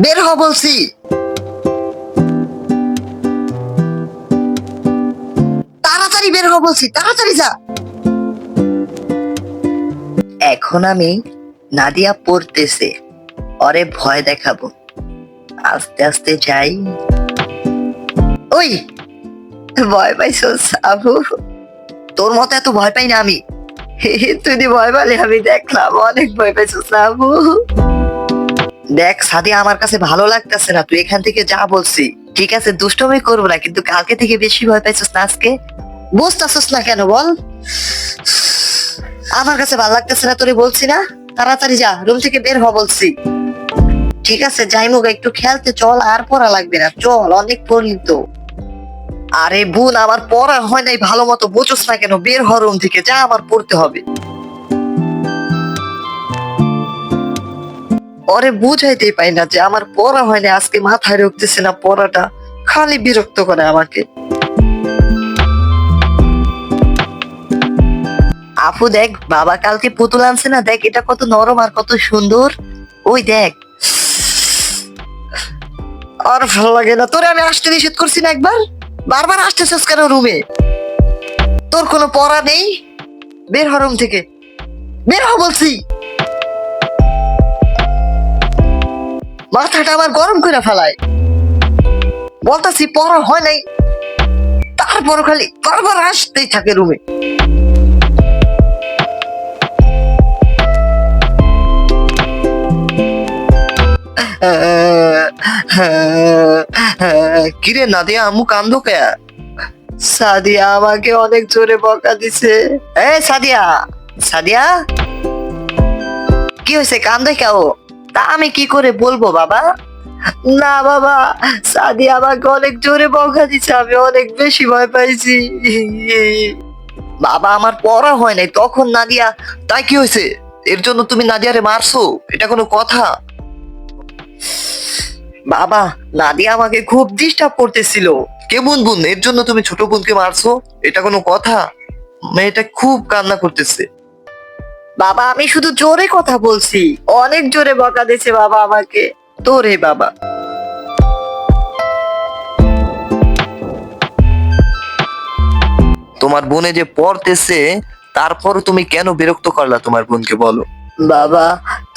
বের হ বলছি। তাড়াতাড়ি বের হ বলছি, তাড়াতাড়ি যা। এখন আমি নাদিয়া পড়তেছে, ওরে ভয় দেখাবো। আস্তে আস্তে যাই। ওই, ভয় পাইছস আবু? তোর মতো এত ভয় পাই না আমি। তুই দি ভয় পালি, আমি দেখলাম অনেক ভয় পাইছস না আবু। দেখ সাদিয়া, আমার কাছে ভালো লাগতেছে না, তুই এখান থেকে যা বলছি। ঠিক আছে, দুষ্টমি করবো না, কিন্তু কালকে থেকে বেশি ভয় পাইছস না আজকে। বুঝতেছস না কেন বল? আমার কাছে ভালো লাগতেছে না, তোরে বলছি না। তাড়াতাড়ি যা, রুম থেকে বের হ বলছি। ঠিক আছে যাইমুগা, একটু খেলতে চল, আর পড়া লাগবে না, চল, অনেক পড়লি তো। আরে বোন, আমার পড়া হয় নাই ভালো মতো, বুঝোস না কেন? বের হ রুম থেকে, যা, আমার পড়তে হবে। ওরে বুঝাইতেই পাই না যে আমার পড়া হয় না, আজকে মাথায় রাখতেছে না পড়াটা, খালি বিরক্ত করে আমাকে। আপু দেখ, বাবা কালকে পুতুল আনছে না, দেখ এটা কত নরম আর কত সুন্দর। ওই দেখ। আর ভালো লাগে না, তোরে আমি আসতে নিষেধ করছি না একবার? বারবার আসতেছিস কেন রুমে? তোর কোনো পড়া নেই? বের হ রুম থেকে, বের হ বলছি। মাথাটা আমার গরম করে ফেলায়। বলতাছি পড়া হয় নাই, তারপর খালি বারবার আসতেই থাকে রুমে। কিরে নাদিয়া, আম্মু কান্দো কে? সাদিয়া আমাকে অনেক জোরে বকা দিছে। এ সাদিয়া, সাদিয়া, কি হয়েছে, কান্দে কেউ? তা আমি কি করে বলবো বাবা? না বাবা, সাদিয়া আমাকে অনেক জোরে বকা দিছে, আমি অনেক বেশি ভয় পাইছি। বাবা আমার পড়া হয় নাই তখন নাদিয়া। তাই কি হয়েছে? এর জন্য তুমি নাদিয়ারে মারছো? এটা কোনো কথা? বাবা, নাদিয়া আমাকে খুব ডিস্টার্ব করতেছিল। কেমন বোন, এর জন্য তুমি ছোট বোনকে মারছো? এটা কোনো কথা? মেয়েটা খুব কান্না করতেছে। বাবা আমি শুধু জোরে কথা বলছি, অনেক জোরে বকা দিয়েছে বাবা আমাকে। তোরে বাবা। তোমার বোনে যে পড়তেছে, তারপর তুমি কেন বিরক্ত করলা তোমার বোনকে, বলো? বাবা,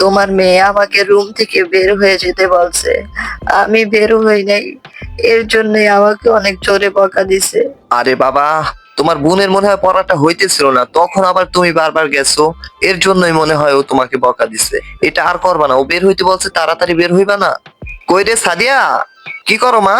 তোমার মেয়ে আমাকে রুম থেকে বের হয়ে যেতে বলছে, আমি বের হই নাই, এর জন্যই আমাকে অনেক জোরে বকা দিছে। আরে বাবা, তোমার বোনের মনে হয় পড়াটা হইতেছিল না, তখন আবার তুমি বারবার গেছো, এর জন্যই মনে হয় ও তোমাকে বকা দিছে। এটা আর করবা না, ও বের হইতে বলছে, তাড়াতাড়ি বের হইবা না? কই রে সাদিয়া, কি করো মা?